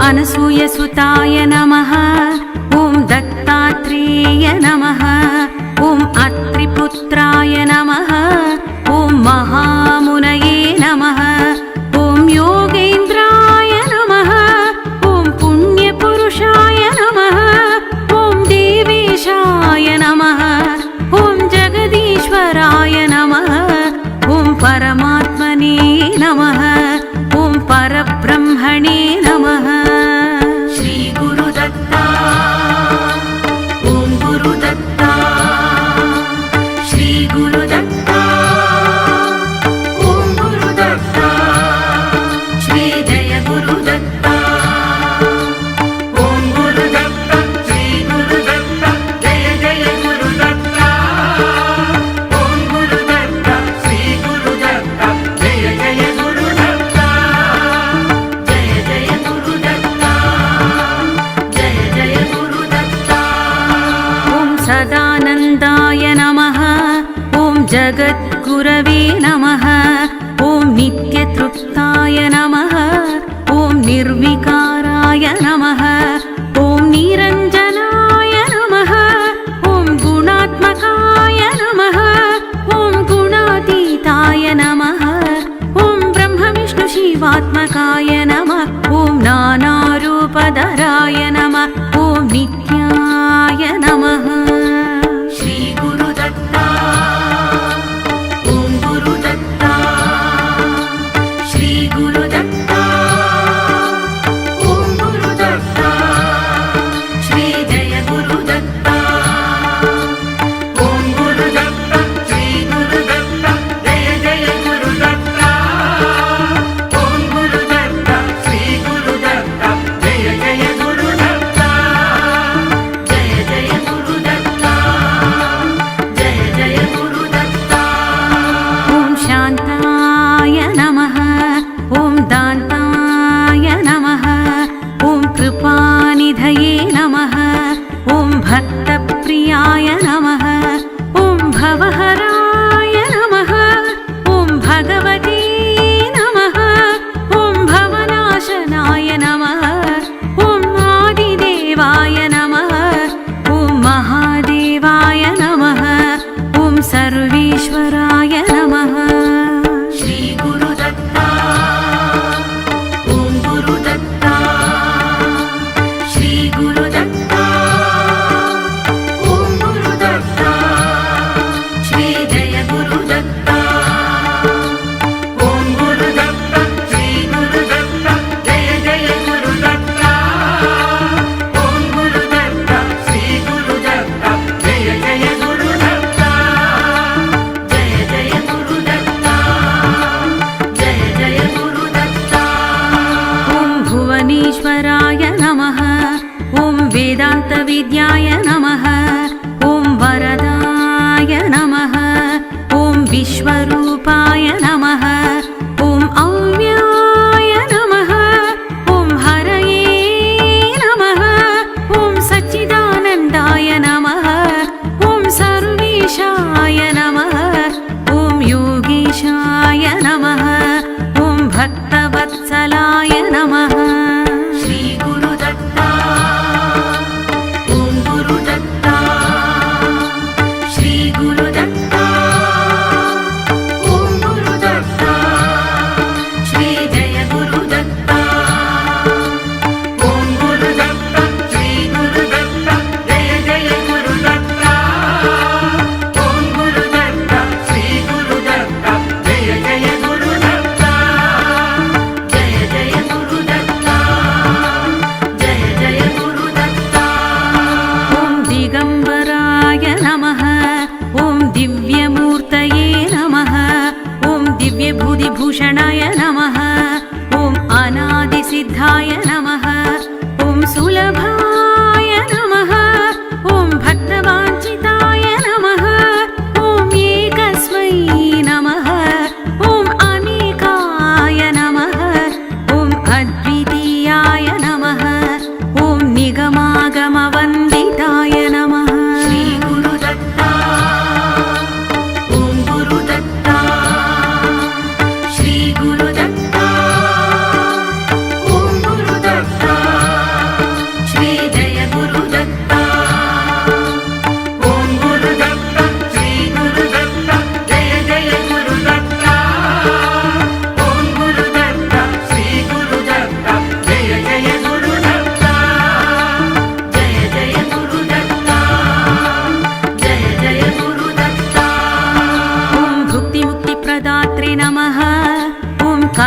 अनसूयसुताय नमः। ॐ दत्तात्रेय नमः। ॐ अत्रिपुत्राय नमः। ॐ महामुनये नमः। ॐ योगेन्द्राय नमः। ॐ पुण्यपुरुषाय नमः। ॐ देवेशाय नमः। ॐ जगदीश्वराय नमः। ॐ परमात्मने नमः। ॐ परब्रह्मणे नमः। श्री गुरुदत्ता। ॐ गुरुदत्ता। श्री गुरुदत्ता। ॐ गुरुदत्ता। श्री जय गुरुदत्ता। ॐ गुरुदत्ता। श्री गुरुदत्ता। जय जय गुरुदत्ता। ॐ गुरुदत्ता। श्री गुरुदत्ता। जय जय गुरुदत्ता। जय जय गुरुदत्ता। जय जय गुरुदत्ता। ॐ सदानन्दाय नमः। ॐ जगद्गुरवे नमः। ॐ नित्यतृप्ताय नमः। ॐ निर्विकाराय नमः। ॐ निरञ्जनाय नमः। ॐ गुणात्मकाय नमः। ॐ गुणातीताय नमः। ॐ ब्रह्मविष्णुशिवात्मकाय नमः। ॐ नानारूपधराय नमः। ॐ नित्याय नमः। श्री गुरुदत्ता। ॐ गुरुदत्ता। श्री गुरुदत्ता। ॐ गुरुदत्ता। श्री जय गुरुदत्ता। ॐ गुरुदत्ता। श्री गुरुदत्ता। जय जय गुरुदत्ता। ॐ गुरुदत्ता। श्री गुरुदत्ता। जय जय गुरुदत्ता। जय जय गुरुदत्ता। जय जय गुरुदत्ता। ॐ शान्ताय नमः। ॐ दान्ताय नमः। ॐ कृपानिधये नमः। ॐ भक्तप्रियाय नमः। ॐ भवहराय नमः। ॐ भगवते नमः। ॐ भवनाशनाय नमः। ॐ आदिदेवाय नमः। ॐ महादेवाय नमः। ॐ सर्वेश्वराय नमः। श्री गुरुदत्ता। ॐ गुरुदत्ता। श्री गुरुदत्ता। ॐ गुरुदत्ता। श्री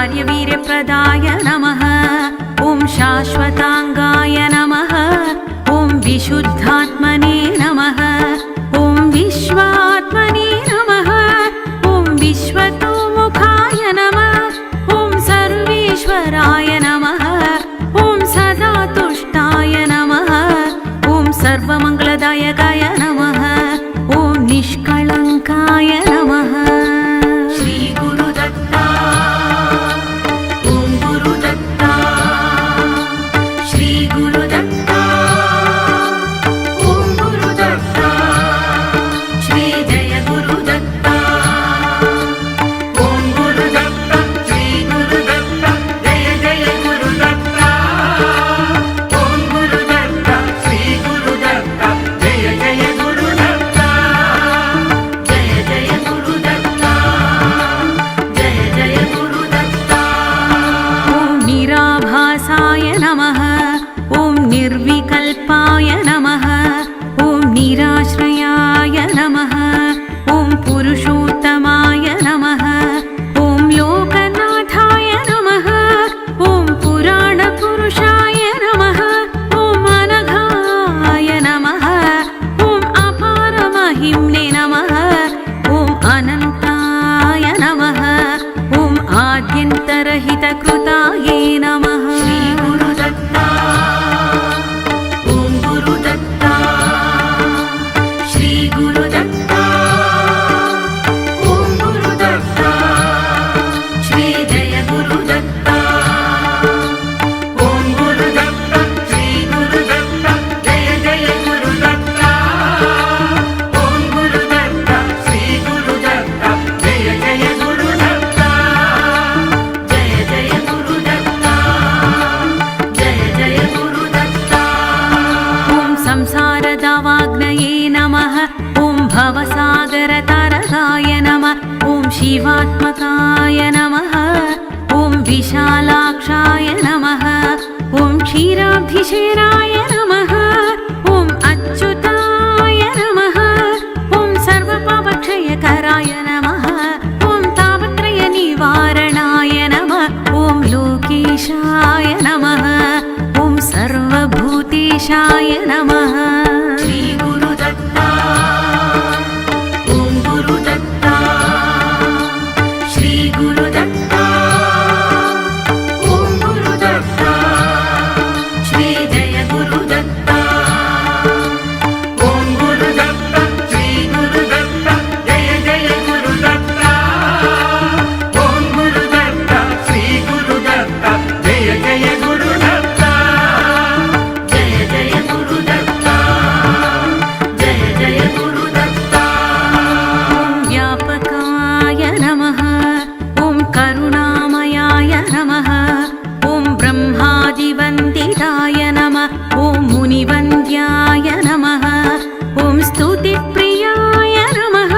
कार्यवीर्यप्रदाय नमः ॐ शाश्वताङ्गाय नमः ॐ विशुद्धात्मने नमः ॐ विश्वात्मने नमः ॐ विश्वतोमुखाय नमः ॐ सर्वेश्वराय नमः ॐ सदा तुष्टाय नमः ॐ सर्वमङ्गलदायकाय नमः ॐ निष्कळङ्काय नमः श्री गुरुदत्ता ॐ गुरुदत्ता श्री गुरुदत्ता ॐ गुरुदत्ता श्री जय गुरुदत्ता ॐ गुरुदत्ता श्री गुरुदत्ता जय जय गुरुदत्ता ॐ गुरुदत्ता श्री गुरुदत्ता जय जय गुरुदत्ता जय जय गुरुदत्ता जय जय गुरुदत्ता ॐ निराभासाय नमः ॐ निर्विकल्पाय नमः ॐ निराश्रयाय नमः ॐ पुरुषोत्तमाय नमः ॐ लोकनाथाय नमः ॐ पुराणपुरुषाय नमः ॐ अनघाय नमः ॐ अपारमहिम्ने नमः ॐ अनन्ताय नमः ॐ आद्यन्तरहितकृताये नमः श्री गुरुदत्ता ॐ गुरुदत्ता श्री गुरुदत्ता ॐ गुरुदत्ता श्री जय गुरुदत्ता ॐ गुरुदत्ता श्री गुरुदत्ता जय जय गुरुदत्ता ॐ गुरुदत्ता श्री गुरुदत्ता जय जय गुरुदत्ता जय जय गुरुदत्ता जय जय गुरुदत्ता ॐ संसारदावाग्नये नमः ॐ भवसागरतरगाय नमः ॐ शिवात्मकाय नमः ॐ विशालाक्षाय नमः ॐ क्षीराब्धिशेनाय नमः ॐ अच्युताय नमः ॐ सर्वपापक्षयकराय नमः ॐ तापत्रयनिवारणाय नमः ॐ लोकेशाय नमः ॐ सर्वभूतेशाय नमः श्री गुरुदत्ता ॐ गुरुदत्ता श्री गुरुदत्ता ॐ गुरुदत्ता श्री जय गुरुदत्ता ॐ गुरुदत्ता श्री गुरुदत्ता जय जय गुरुदत्ता ॐ गुरुदत्ता श्री गुरुदत्ता जय जय गुरुदत्ता जय जय गुरुदत्ता जय जय गुरुदत्ता ॐ व्यापकाय नमः ॐ करुणामयाय नमः ॐ ब्रह्मादिवन्दिताय नमः ॐ मुनिवन्द्याय नमः ॐ स्तुतिप्रियाय नमः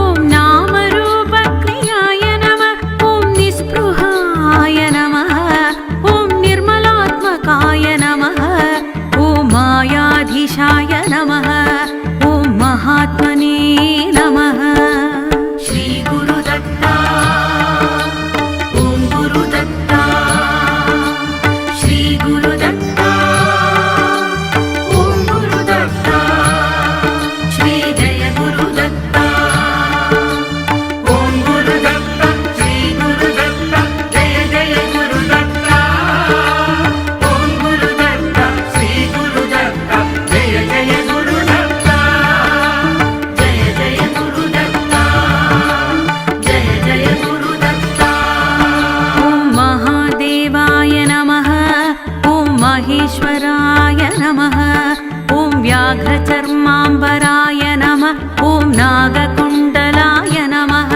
ॐ नामरूपक्रियाय नमः ॐ निःस्पृहाय नमः ॐ निर्मलात्मकाय नमः ॐ मायाधीशाय नमः ॐ महात्मने नमः श्री गुरुदत्ता ॐ गुरुदत्ता श्री गुरुदत्ता ॐ गुरुदत्ता श्री जय गुरुदत्ता ॐ गुरुदत्ता श्री गुरुदत्ता जय जय गुरुदत्ता ॐ गुरुदत्ता श्री गुरुदत्ता जय जय गुरुदत्ता जय जय गुरुदत्ता जय जय गुरुदत्ता ॐ महादेवाय नमः ॐ महेश्वराय नमः ॐ व्याघ्रचर्माम्बराय नमः ॐ नागकुण्डलाय नमः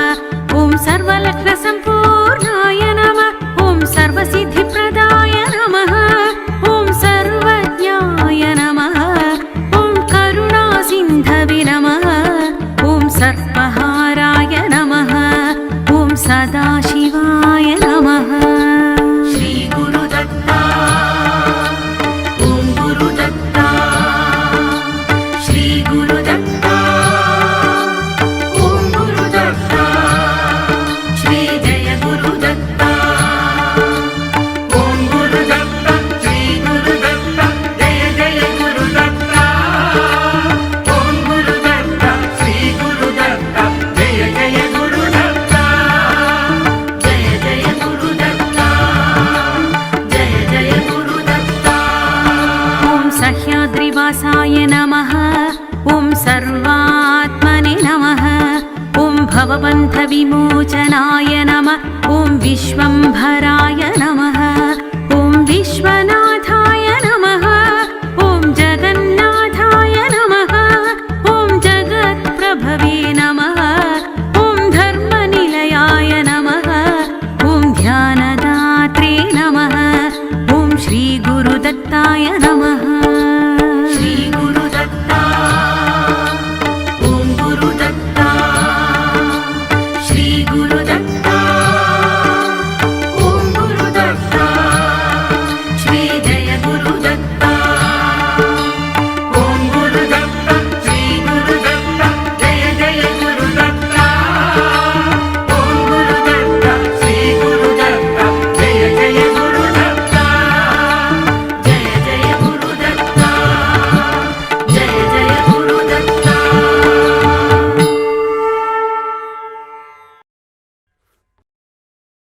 ॐ सर्वलग्नसम्पूर्णाय नमः ॐ सर्वसिद्धिप्रदाय नमः ॐ सर्वज्ञाय नमः ॐ करुणासिन्धवे नमः ॐ सर्पहाराय नमः ॐ सदाशिवाय नमः श्री गुरुदत्ता ॐ गुरुदत्ता श्री गुरुदत्ता ॐ गुरुदत्ता श्री जय गुरुदत्ता सर्वात्मने नमः। ॐ भवबन्धविमोचनाय नमः। ॐ विश्वम्भराय नमः। ॐ विश्वनाथाय